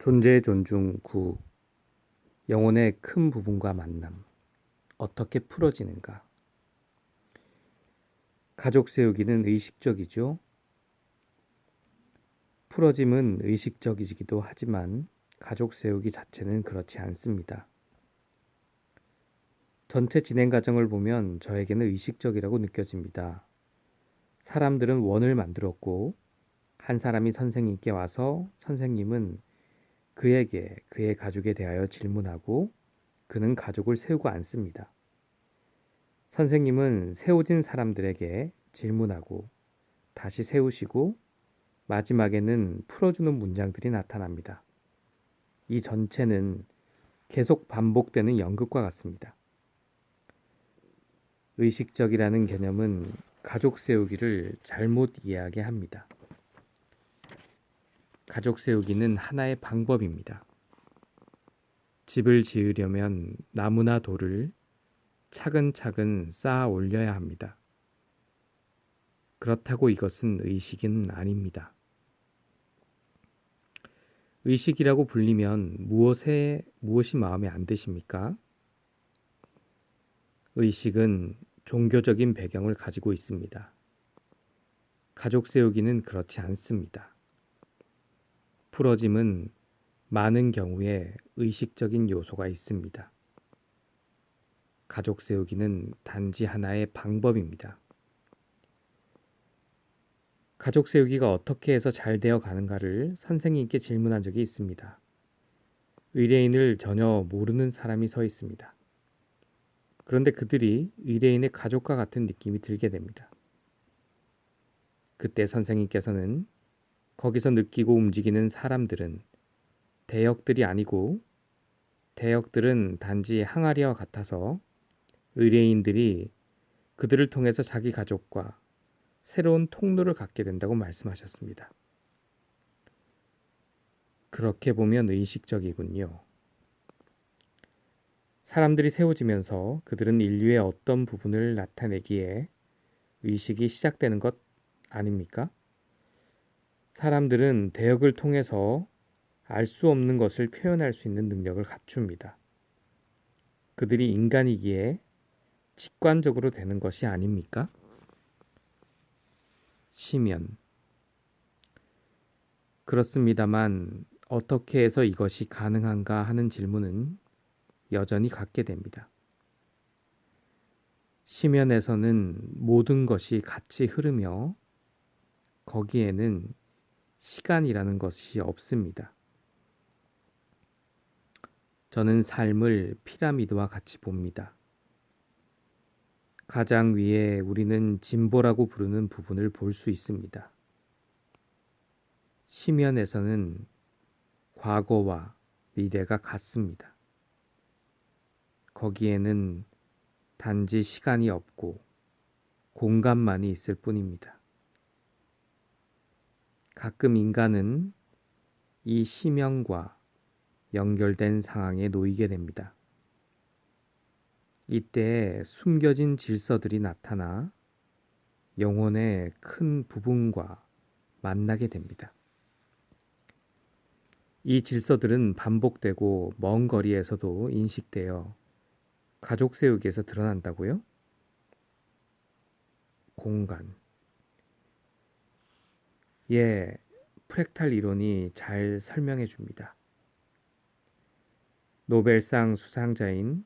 존재 존중 9. 영혼의 큰 부분과 만남. 어떻게 풀어지는가? 가족 세우기는 의식적이죠. 풀어짐은 의식적이기도 하지만 가족 세우기 자체는 그렇지 않습니다. 전체 진행 과정을 보면 저에게는 의식적이라고 느껴집니다. 사람들은 원을 만들었고 한 사람이 선생님께 와서 선생님은 그에게 그의 가족에 대하여 질문하고 그는 가족을 세우고 앉습니다. 선생님은 세워진 사람들에게 질문하고 다시 세우시고 마지막에는 풀어주는 문장들이 나타납니다. 이 전체는 계속 반복되는 연극과 같습니다. 의식적이라는 개념은 가족 세우기를 잘못 이해하게 합니다. 가족 세우기는 하나의 방법입니다. 집을 지으려면 나무나 돌을 차근차근 쌓아 올려야 합니다. 그렇다고 이것은 의식은 아닙니다. 의식이라고 불리면 무엇이 마음에 안 드십니까? 의식은 종교적인 배경을 가지고 있습니다. 가족 세우기는 그렇지 않습니다. 풀어짐은 많은 경우에 의식적인 요소가 있습니다. 가족 세우기는 단지 하나의 방법입니다. 가족 세우기가 어떻게 해서 잘 되어 가는가를 선생님께 질문한 적이 있습니다. 의뢰인을 전혀 모르는 사람이 서 있습니다. 그런데 그들이 의뢰인의 가족과 같은 느낌이 들게 됩니다. 그때 선생님께서는 거기서 느끼고 움직이는 사람들은 대역들이 아니고 대역들은 단지 항아리와 같아서 의뢰인들이 그들을 통해서 자기 가족과 새로운 통로를 갖게 된다고 말씀하셨습니다. 그렇게 보면 의식적이군요. 사람들이 세워지면서 그들은 인류의 어떤 부분을 나타내기에 의식이 시작되는 것 아닙니까? 사람들은 대역을 통해서 알 수 없는 것을 표현할 수 있는 능력을 갖춥니다. 그들이 인간이기에 직관적으로 되는 것이 아닙니까? 시면. 그렇습니다만 어떻게 해서 이것이 가능한가 하는 질문은 여전히 갖게 됩니다. 시면에서는 모든 것이 같이 흐르며 거기에는 시간이라는 것이 없습니다. 저는 삶을 피라미드와 같이 봅니다. 가장 위에 우리는 진보라고 부르는 부분을 볼 수 있습니다. 시면에서는 과거와 미래가 같습니다. 거기에는 단지 시간이 없고 공간만이 있을 뿐입니다. 가끔 인간은 이 시면과 연결된 상황에 놓이게 됩니다. 이때 숨겨진 질서들이 나타나 영혼의 큰 부분과 만나게 됩니다. 이 질서들은 반복되고 먼 거리에서도 인식되어 가족 세우기에서 드러난다고요? 공간. 예, 프랙탈 이론이 잘 설명해 줍니다. 노벨상 수상자인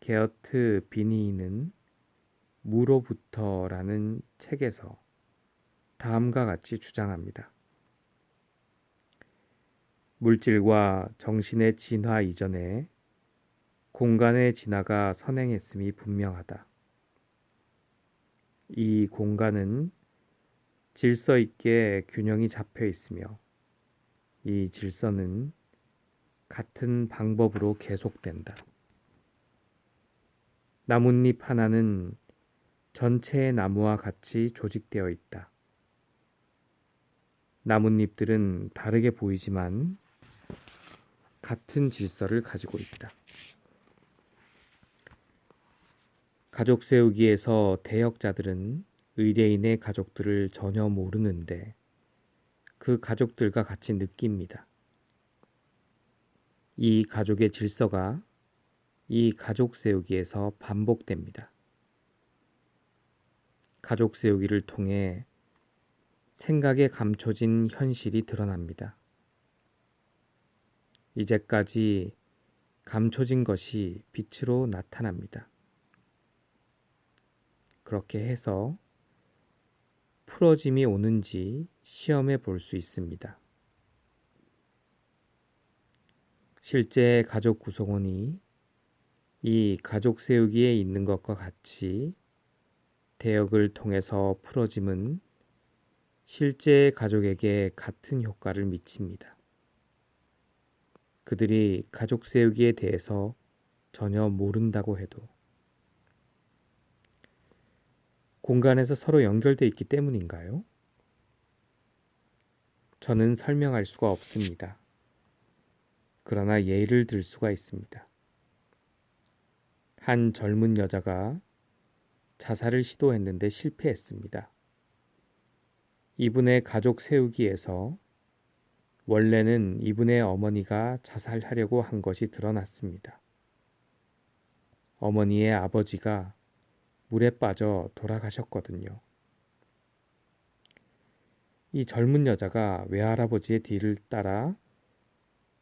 게어트 비니는 무로부터라는 책에서 다음과 같이 주장합니다. 물질과 정신의 진화 이전에 공간의 진화가 선행했음이 분명하다. 이 공간은 질서 있게 균형이 잡혀 있으며 이 질서는 같은 방법으로 계속된다. 나뭇잎 하나는 전체의 나무와 같이 조직되어 있다. 나뭇잎들은 다르게 보이지만 같은 질서를 가지고 있다. 가족 세우기에서 대역자들은 의뢰인의 가족들을 전혀 모르는데 그 가족들과 같이 느낍니다. 이 가족의 질서가 이 가족 세우기에서 반복됩니다. 가족 세우기를 통해 생각에 감춰진 현실이 드러납니다. 이제까지 감춰진 것이 빛으로 나타납니다. 그렇게 해서 풀어짐이 오는지 시험해 볼 수 있습니다. 실제 가족 구성원이 이 가족 세우기에 있는 것과 같이 대역을 통해서 풀어짐은 실제 가족에게 같은 효과를 미칩니다. 그들이 가족 세우기에 대해서 전혀 모른다고 해도 공간에서 서로 연결되어 있기 때문인가요? 저는 설명할 수가 없습니다. 그러나 예를 들 수가 있습니다. 한 젊은 여자가 자살을 시도했는데 실패했습니다. 이분의 가족 세우기에서 원래는 이분의 어머니가 자살하려고 한 것이 드러났습니다. 어머니의 아버지가 물에 빠져 돌아가셨거든요. 이 젊은 여자가 외할아버지의 뒤를 따라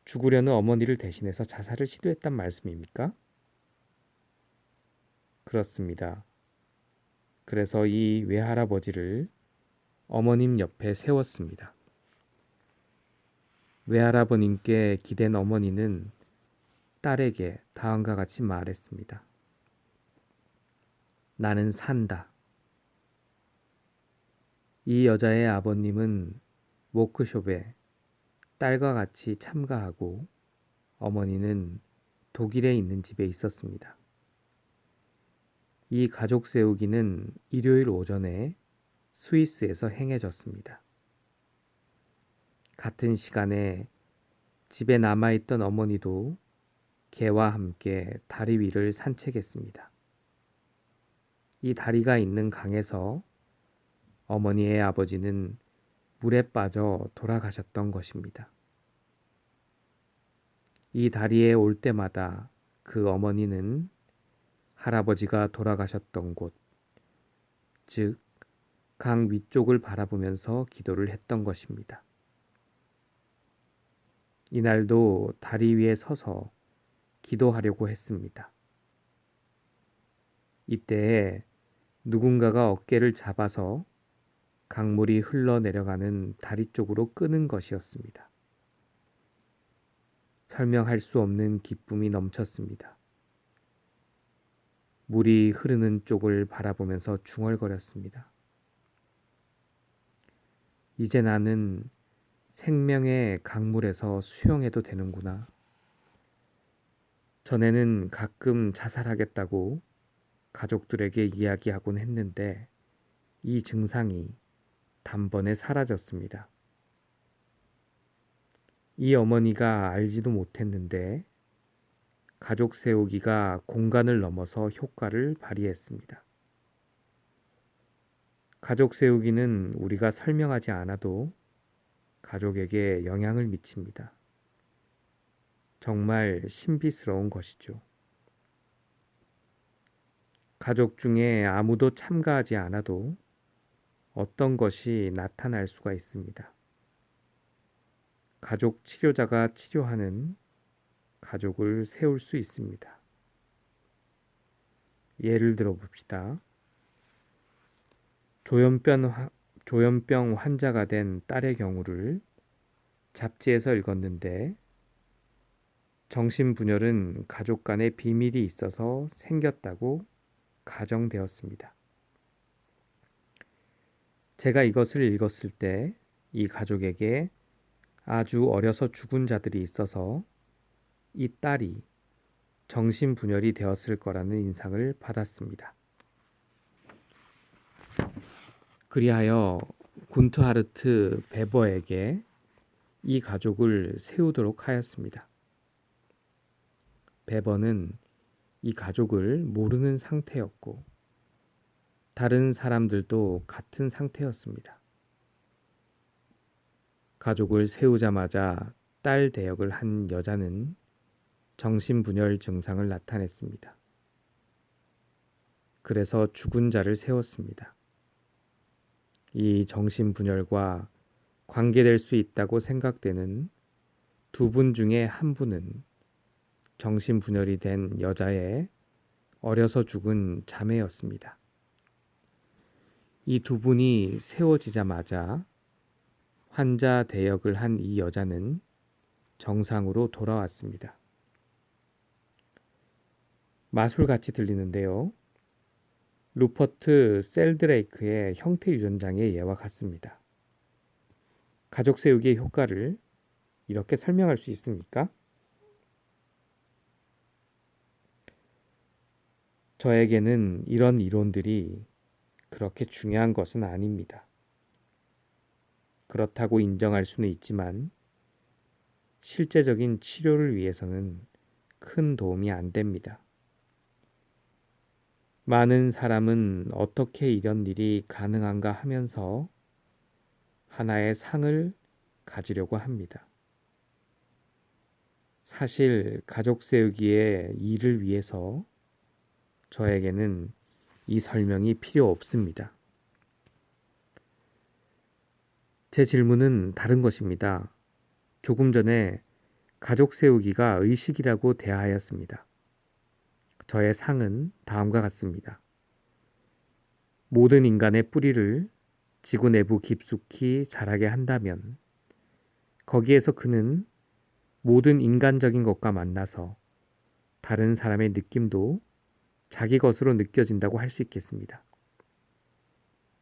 죽으려는 어머니를 대신해서 자살을 시도했단 말씀입니까? 그렇습니다. 그래서 이 외할아버지를 어머님 옆에 세웠습니다. 외할아버님께 기댄 어머니는 딸에게 다음과 같이 말했습니다. 나는 산다. 이 여자의 아버님은 워크숍에 딸과 같이 참가하고 어머니는 독일에 있는 집에 있었습니다. 이 가족 세우기는 일요일 오전에 스위스에서 행해졌습니다. 같은 시간에 집에 남아있던 어머니도 개와 함께 다리 위를 산책했습니다. 이 다리가 있는 강에서 어머니의 아버지는 물에 빠져 돌아가셨던 것입니다. 이 다리에 올 때마다 그 어머니는 할아버지가 돌아가셨던 곳, 즉 강 위쪽을 바라보면서 기도를 했던 것입니다. 이날도 다리 위에 서서 기도하려고 했습니다. 이때에 누군가가 어깨를 잡아서 강물이 흘러내려가는 다리 쪽으로 끄는 것이었습니다. 설명할 수 없는 기쁨이 넘쳤습니다. 물이 흐르는 쪽을 바라보면서 중얼거렸습니다. 이제 나는 생명의 강물에서 수영해도 되는구나. 전에는 가끔 자살하겠다고 가족들에게 이야기하곤 했는데 이 증상이 단번에 사라졌습니다. 이 어머니가 알지도 못했는데 가족 세우기가 공간을 넘어서 효과를 발휘했습니다. 가족 세우기는 우리가 설명하지 않아도 가족에게 영향을 미칩니다. 정말 신비스러운 것이죠. 가족 중에 아무도 참가하지 않아도 어떤 것이 나타날 수가 있습니다. 가족 치료자가 치료하는 가족을 세울 수 있습니다. 예를 들어 봅시다. 조현병 환자가 된 딸의 경우를 잡지에서 읽었는데 정신분열은 가족 간의 비밀이 있어서 생겼다고 가정되었습니다. 제가 이것을 읽었을 때 이 가족에게 아주 어려서 죽은 자들이 있어서 이 딸이 정신분열이 되었을 거라는 인상을 받았습니다. 그리하여 군트하르트 베버에게 이 가족을 세우도록 하였습니다. 베버는 이 가족을 모르는 상태였고 다른 사람들도 같은 상태였습니다. 가족을 세우자마자 딸 대역을 한 여자는 정신분열 증상을 나타냈습니다. 그래서 죽은 자를 세웠습니다. 이 정신분열과 관계될 수 있다고 생각되는 두 분 중에 한 분은 정신분열이 된 여자의 어려서 죽은 자매였습니다. 이 두 분이 세워지자마자 환자 대역을 한 이 여자는 정상으로 돌아왔습니다. 마술같이 들리는데요. 루퍼트 셀드레이크의 형태 유전장의 예와 같습니다. 가족 세우기의 효과를 이렇게 설명할 수 있습니까? 저에게는 이런 이론들이 그렇게 중요한 것은 아닙니다. 그렇다고 인정할 수는 있지만 실제적인 치료를 위해서는 큰 도움이 안 됩니다. 많은 사람은 어떻게 이런 일이 가능한가 하면서 하나의 상을 가지려고 합니다. 사실 가족 세우기의 일을 위해서 저에게는 이 설명이 필요 없습니다. 제 질문은 다른 것입니다. 조금 전에 가족 세우기가 의식이라고 대하였습니다. 저의 상은 다음과 같습니다. 모든 인간의 뿌리를 지구 내부 깊숙이 자라게 한다면 거기에서 그는 모든 인간적인 것과 만나서 다른 사람의 느낌도 자기 것으로 느껴진다고 할 수 있겠습니다.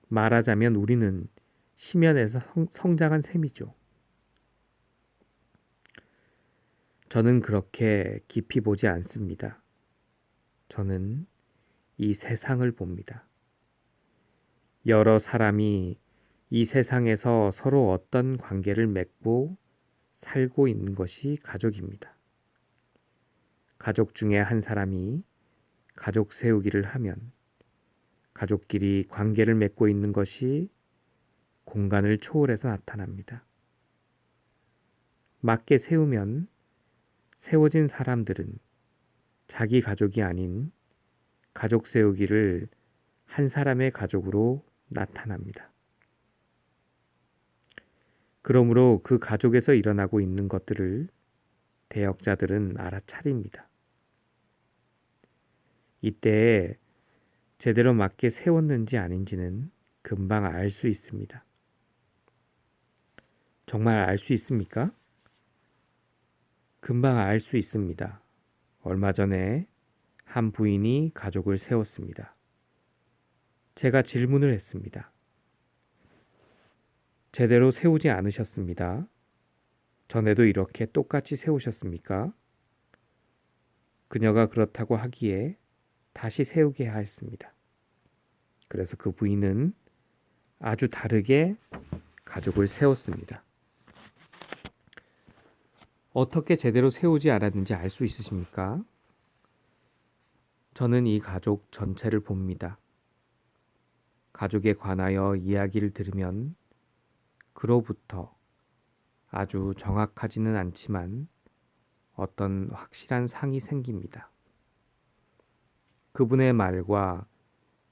말하자면 우리는 심연에서 성장한 셈이죠. 저는 그렇게 깊이 보지 않습니다. 저는 이 세상을 봅니다. 여러 사람이 이 세상에서 서로 어떤 관계를 맺고 살고 있는 것이 가족입니다. 가족 중에 한 사람이 가족 세우기를 하면 가족끼리 관계를 맺고 있는 것이 공간을 초월해서 나타납니다. 맞게 세우면 세워진 사람들은 자기 가족이 아닌 가족 세우기를 한 사람의 가족으로 나타납니다. 그러므로 그 가족에서 일어나고 있는 것들을 대역자들은 알아차립니다. 이때에 제대로 맞게 세웠는지 아닌지는 금방 알 수 있습니다. 정말 알 수 있습니까? 금방 알 수 있습니다. 얼마 전에 한 부인이 가족을 세웠습니다. 제가 질문을 했습니다. 제대로 세우지 않으셨습니다. 전에도 이렇게 똑같이 세우셨습니까? 그녀가 그렇다고 하기에 다시 세우게 하였습니다. 그래서 그 부인은 아주 다르게 가족을 세웠습니다. 어떻게 제대로 세우지 않았는지 알 수 있으십니까? 저는 이 가족 전체를 봅니다. 가족에 관하여 이야기를 들으면 그로부터 아주 정확하지는 않지만 어떤 확실한 상이 생깁니다. 그분의 말과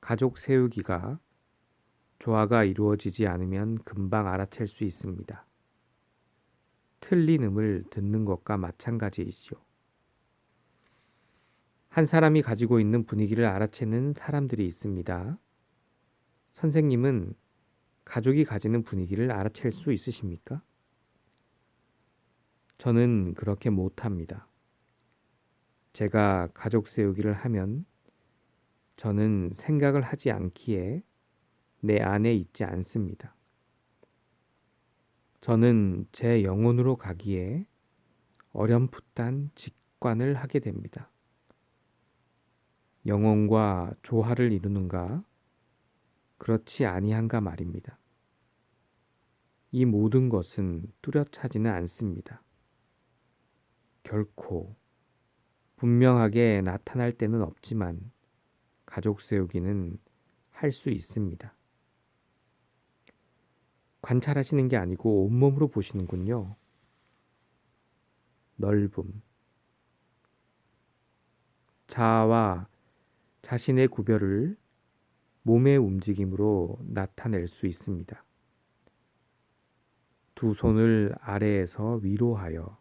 가족 세우기가 조화가 이루어지지 않으면 금방 알아챌 수 있습니다. 틀린 음을 듣는 것과 마찬가지이죠. 한 사람이 가지고 있는 분위기를 알아채는 사람들이 있습니다. 선생님은 가족이 가지는 분위기를 알아챌 수 있으십니까? 저는 그렇게 못합니다. 제가 가족 세우기를 하면 저는 생각을 하지 않기에 내 안에 있지 않습니다. 저는 제 영혼으로 가기에 어렴풋한 직관을 하게 됩니다. 영혼과 조화를 이루는가? 그렇지 아니한가 말입니다. 이 모든 것은 뚜렷하지는 않습니다. 결코 분명하게 나타날 때는 없지만 가족 세우기는 할 수 있습니다. 관찰하시는 게 아니고 온몸으로 보시는군요. 넓음, 자아와 자신의 구별을 몸의 움직임으로 나타낼 수 있습니다. 두 손을 아래에서 위로 하여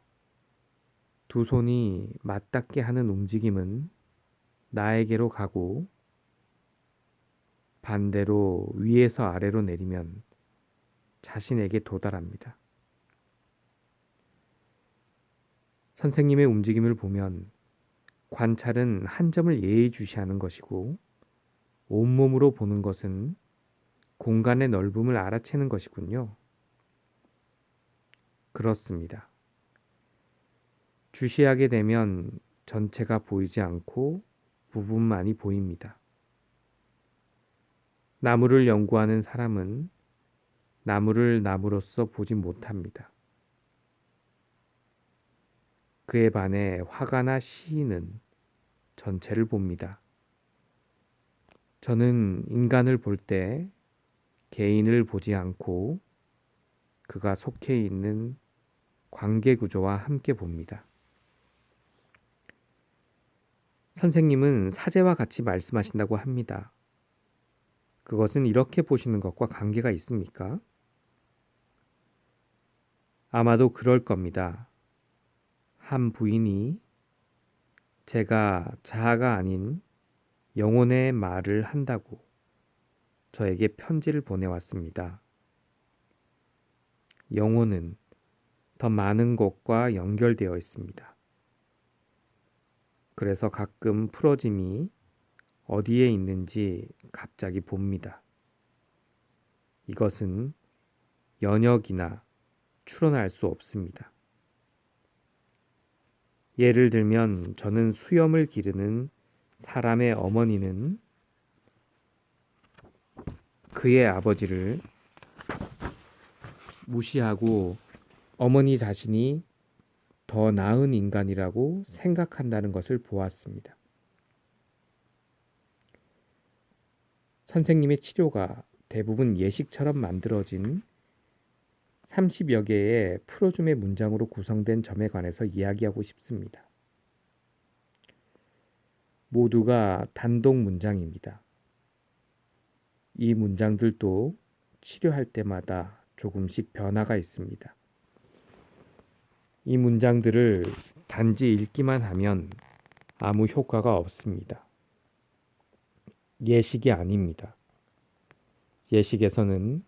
두 손이 맞닿게 하는 움직임은 나에게로 가고, 반대로 위에서 아래로 내리면 자신에게 도달합니다. 선생님의 움직임을 보면 관찰은 한 점을 예의주시하는 것이고, 온몸으로 보는 것은 공간의 넓음을 알아채는 것이군요. 그렇습니다. 주시하게 되면 전체가 보이지 않고 부분만이 보입니다. 나무를 연구하는 사람은 나무를 나무로서 보지 못합니다. 그에 반해 화가나 시인은 전체를 봅니다. 저는 인간을 볼 때 개인을 보지 않고 그가 속해 있는 관계 구조와 함께 봅니다. 선생님은 사제와 같이 말씀하신다고 합니다. 그것은 이렇게 보시는 것과 관계가 있습니까? 아마도 그럴 겁니다. 한 부인이 제가 자아가 아닌 영혼의 말을 한다고 저에게 편지를 보내왔습니다. 영혼은 더 많은 것과 연결되어 있습니다. 그래서 가끔 풀어짐이 어디에 있는지 갑자기 봅니다. 이것은 연역이나 추론할 수 없습니다. 예를 들면 저는 수염을 기르는 사람의 어머니는 그의 아버지를 무시하고 어머니 자신이 더 나은 인간이라고 생각한다는 것을 보았습니다. 선생님의 치료가 대부분 예식처럼 만들어진 30여 개의 풀어줌의 문장으로 구성된 점에 관해서 이야기하고 싶습니다. 모두가 단독 문장입니다. 이 문장들도 치료할 때마다 조금씩 변화가 있습니다. 이 문장들을 단지 읽기만 하면 아무 효과가 없습니다. 예식이 아닙니다. 예식에서는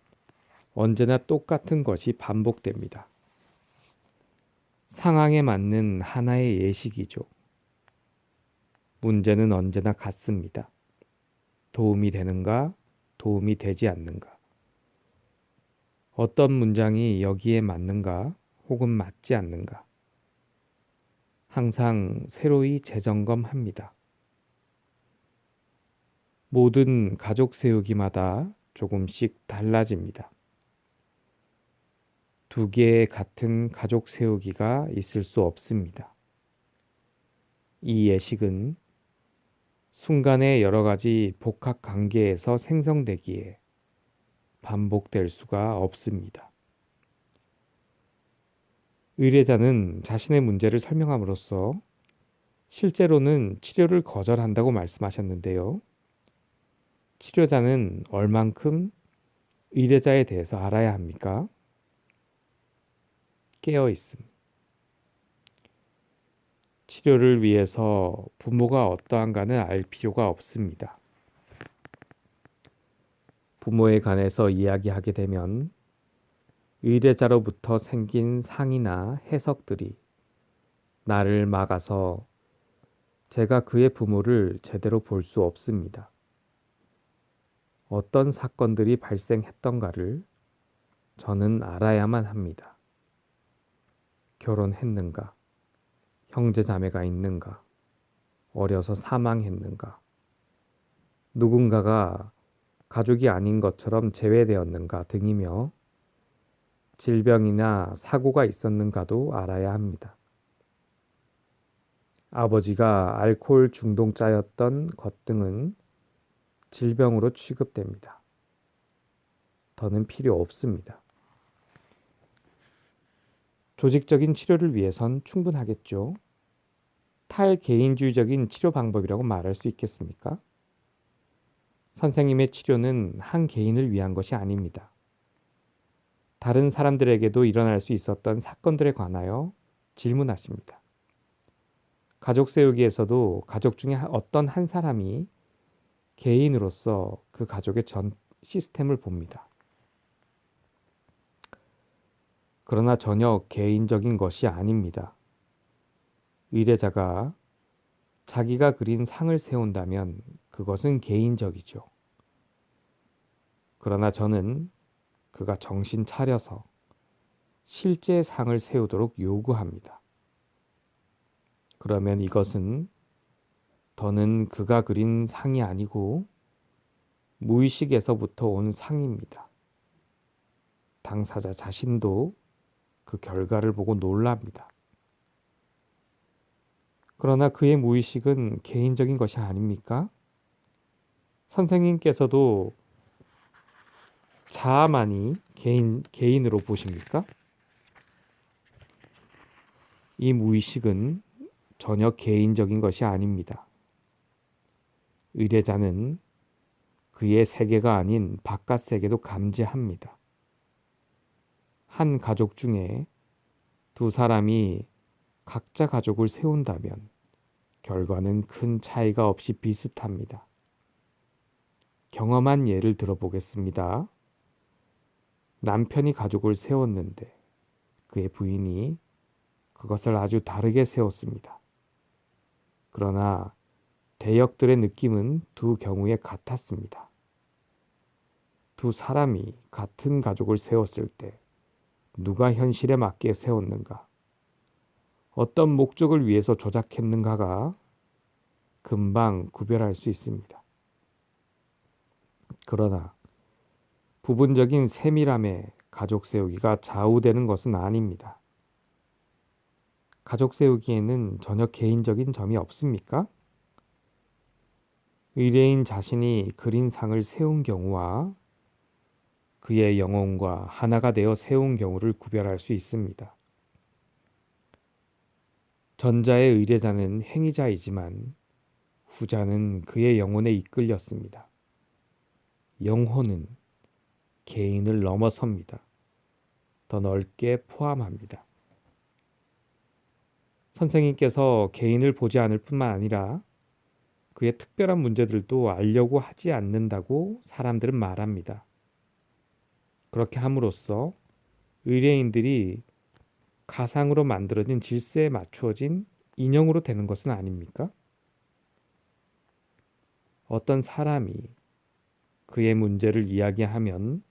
언제나 똑같은 것이 반복됩니다. 상황에 맞는 하나의 예식이죠. 문제는 언제나 같습니다. 도움이 되는가, 도움이 되지 않는가. 어떤 문장이 여기에 맞는가, 혹은 맞지 않는가. 항상 새로이 재점검합니다. 모든 가족 세우기마다 조금씩 달라집니다. 두 개의 같은 가족 세우기가 있을 수 없습니다. 이 예식은 순간의 여러 가지 복합 관계에서 생성되기에 반복될 수가 없습니다. 의뢰자는 자신의 문제를 설명함으로써 실제로는 치료를 거절한다고 말씀하셨는데요. 치료자는 얼만큼 의뢰자에 대해서 알아야 합니까? 깨어 있음. 치료를 위해서 부모가 어떠한가는 알 필요가 없습니다. 부모에 관해서 이야기하게 되면 의뢰자로부터 생긴 상이나 해석들이 나를 막아서 제가 그의 부모를 제대로 볼 수 없습니다. 어떤 사건들이 발생했던가를 저는 알아야만 합니다. 결혼했는가? 형제 자매가 있는가? 어려서 사망했는가? 누군가가 가족이 아닌 것처럼 제외되었는가 등이며 질병이나 사고가 있었는가도 알아야 합니다. 아버지가 알코올 중독자였던 것 등은 질병으로 취급됩니다. 더는 필요 없습니다. 조직적인 치료를 위해선 충분하겠죠. 탈개인주의적인 치료 방법이라고 말할 수 있겠습니까? 선생님의 치료는 한 개인을 위한 것이 아닙니다. 다른 사람들에게도 일어날 수 있었던 사건들에 관하여 질문하십니다. 가족 세우기에서도 가족 중에 어떤 한 사람이 개인으로서 그 가족의 전 시스템을 봅니다. 그러나 전혀 개인적인 것이 아닙니다. 의뢰자가 자기가 그린 상을 세운다면 그것은 개인적이죠. 그러나 저는 그가 정신 차려서 실제 상을 세우도록 요구합니다. 그러면 이것은 더는 그가 그린 상이 아니고 무의식에서부터 온 상입니다. 당사자 자신도 그 결과를 보고 놀랍니다. 그러나 그의 무의식은 개인적인 것이 아닙니까? 선생님께서도 자아만이 개인으로 보십니까? 이 무의식은 전혀 개인적인 것이 아닙니다. 의뢰자는 그의 세계가 아닌 바깥 세계도 감지합니다. 한 가족 중에 두 사람이 각자 가족을 세운다면 결과는 큰 차이가 없이 비슷합니다. 경험한 예를 들어보겠습니다. 남편이 가족을 세웠는데 그의 부인이 그것을 아주 다르게 세웠습니다. 그러나 대역들의 느낌은 두 경우에 같았습니다. 두 사람이 같은 가족을 세웠을 때 누가 현실에 맞게 세웠는가, 어떤 목적을 위해서 조작했는가가 금방 구별할 수 있습니다. 그러나 부분적인 세밀함에 가족 세우기가 좌우되는 것은 아닙니다. 가족 세우기에는 전혀 개인적인 점이 없습니까? 의뢰인 자신이 그린 상을 세운 경우와 그의 영혼과 하나가 되어 세운 경우를 구별할 수 있습니다. 전자의 의뢰자는 행위자이지만 후자는 그의 영혼에 이끌렸습니다. 영혼은 개인을 넘어섭니다. 더 넓게 포함합니다. 선생님께서 개인을 보지 않을 뿐만 아니라 그의 특별한 문제들도 알려고 하지 않는다고 사람들은 말합니다. 그렇게 함으로써 의뢰인들이 가상으로 만들어진 질서에 맞추어진 인형으로 되는 것은 아닙니까? 어떤 사람이 그의 문제를 이야기하면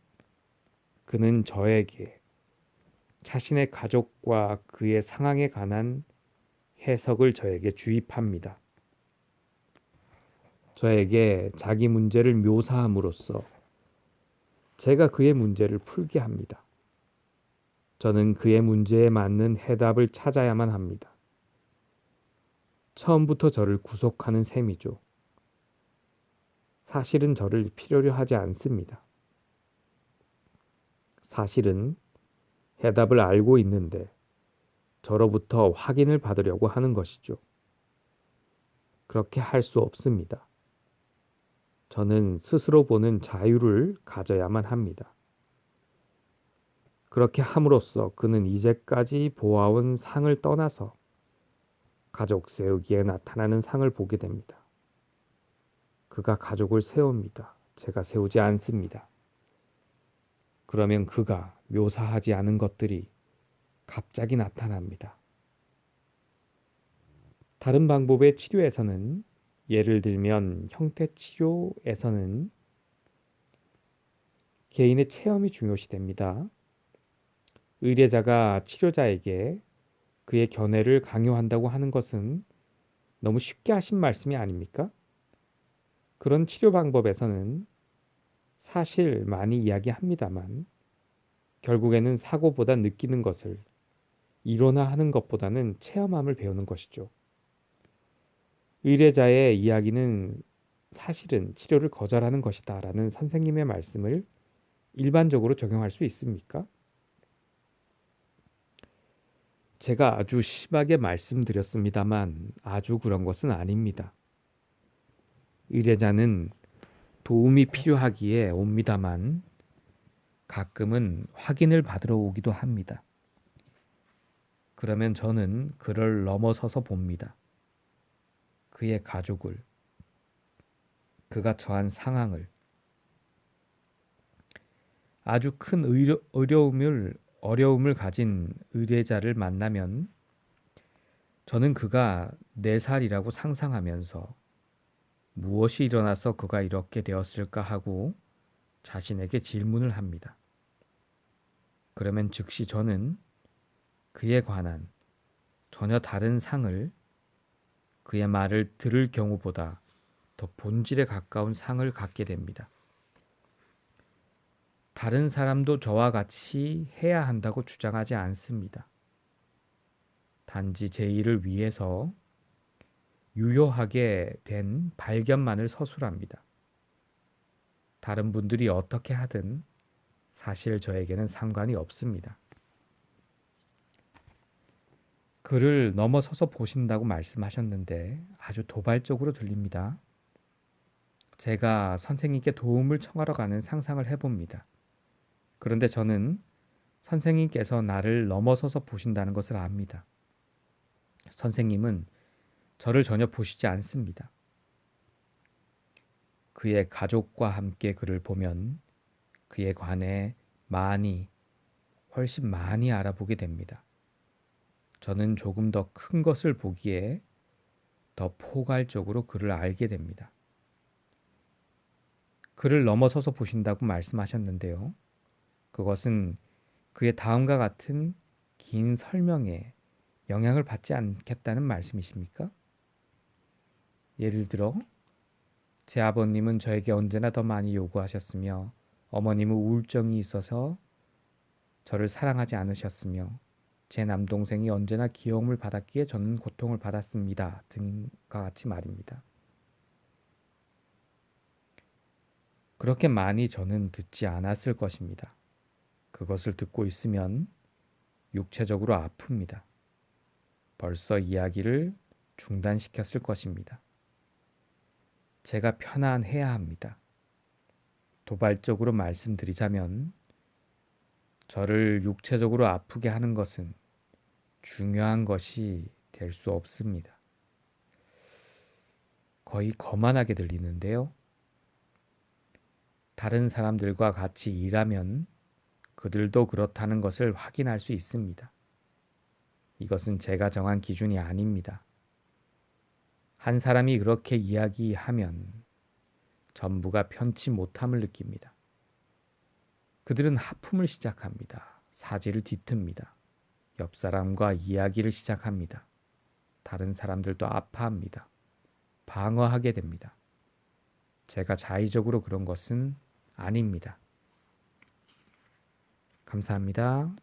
그는 저에게 자신의 가족과 그의 상황에 관한 해석을 저에게 주입합니다. 저에게 자기 문제를 묘사함으로써 제가 그의 문제를 풀게 합니다. 저는 그의 문제에 맞는 해답을 찾아야만 합니다. 처음부터 저를 구속하는 셈이죠. 사실은 저를 필요로 하지 않습니다. 사실은 해답을 알고 있는데 저로부터 확인을 받으려고 하는 것이죠. 그렇게 할 수 없습니다. 저는 스스로 보는 자유를 가져야만 합니다. 그렇게 함으로써 그는 이제까지 보아온 상을 떠나서 가족 세우기에 나타나는 상을 보게 됩니다. 그가 가족을 세웁니다. 제가 세우지 않습니다. 그러면 그가 묘사하지 않은 것들이 갑자기 나타납니다. 다른 방법의 치료에서는, 예를 들면 형태치료에서는 개인의 체험이 중요시 됩니다. 의뢰자가 치료자에게 그의 견해를 강요한다고 하는 것은 너무 쉽게 하신 말씀이 아닙니까? 그런 치료 방법에서는 사실 많이 이야기합니다만 결국에는 사고보다 느끼는 것을 이론화하는 것보다는 체험함을 배우는 것이죠. 의뢰자의 이야기는 사실은 치료를 거절하는 것이다 라는 선생님의 말씀을 일반적으로 적용할 수 있습니까? 제가 아주 심하게 말씀드렸습니다만 아주 그런 것은 아닙니다. 의뢰자는 도움이 필요하기에 옵니다만 가끔은 확인을 받으러 오기도 합니다. 그러면 저는 그를 넘어서서 봅니다. 그의 가족을, 그가 처한 상황을, 아주 큰 어려움을 가진 의뢰자를 만나면 저는 그가 4살이라고 상상하면서 무엇이 일어나서 그가 이렇게 되었을까 하고 자신에게 질문을 합니다. 그러면 즉시 저는 그에 관한 전혀 다른 상을, 그의 말을 들을 경우보다 더 본질에 가까운 상을 갖게 됩니다. 다른 사람도 저와 같이 해야 한다고 주장하지 않습니다. 단지 제 일을 위해서 유효하게 된 발견만을 서술합니다. 다른 분들이 어떻게 하든 사실 저에게는 상관이 없습니다. 그를 넘어서서 보신다고 말씀하셨는데 아주 도발적으로 들립니다. 제가 선생님께 도움을 청하러 가는 상상을 해봅니다. 그런데 저는 선생님께서 나를 넘어서서 보신다는 것을 압니다. 선생님은 저를 전혀 보시지 않습니다. 그의 가족과 함께 그를 보면 그에 관해 훨씬 많이 알아보게 됩니다. 저는 조금 더 큰 것을 보기에 더 포괄적으로 그를 알게 됩니다. 그를 넘어서서 보신다고 말씀하셨는데요. 그것은 그의 다음과 같은 긴 설명에 영향을 받지 않겠다는 말씀이십니까? 예를 들어, 제 아버님은 저에게 언제나 더 많이 요구하셨으며 어머님은 우울증이 있어서 저를 사랑하지 않으셨으며 제 남동생이 언제나 귀여움을 받았기에 저는 고통을 받았습니다. 등과 같이 말입니다. 그렇게 많이 저는 듣지 않았을 것입니다. 그것을 듣고 있으면 육체적으로 아픕니다. 벌써 이야기를 중단시켰을 것입니다. 제가 편안해야 합니다. 도발적으로 말씀드리자면 저를 육체적으로 아프게 하는 것은 중요한 것이 될 수 없습니다. 거의 거만하게 들리는데요. 다른 사람들과 같이 일하면 그들도 그렇다는 것을 확인할 수 있습니다. 이것은 제가 정한 기준이 아닙니다. 한 사람이 그렇게 이야기하면 전부가 편치 못함을 느낍니다. 그들은 하품을 시작합니다. 사지를 뒤틉니다. 옆 사람과 이야기를 시작합니다. 다른 사람들도 아파합니다. 방어하게 됩니다. 제가 자의적으로 그런 것은 아닙니다. 감사합니다.